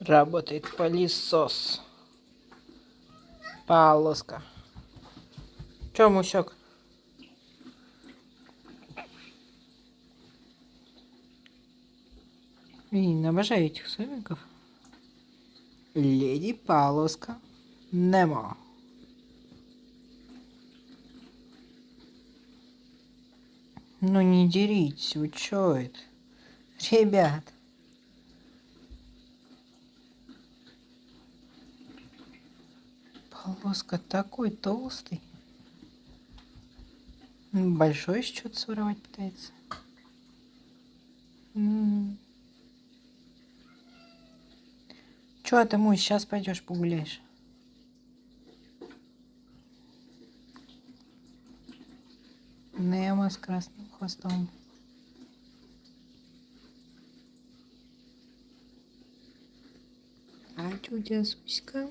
Работает пылесос. Полоска. Чё, мусёк? Блин, обожаю этих сомиков. Леди Полоска. Немо. Ну не деритесь, вы чё это? Ребят. Полоска такой толстый. Большой что-то своровать пытается. Чё ты, мой, сейчас пойдешь погуляешь? Немо с красным хвостом. А тетя Суська?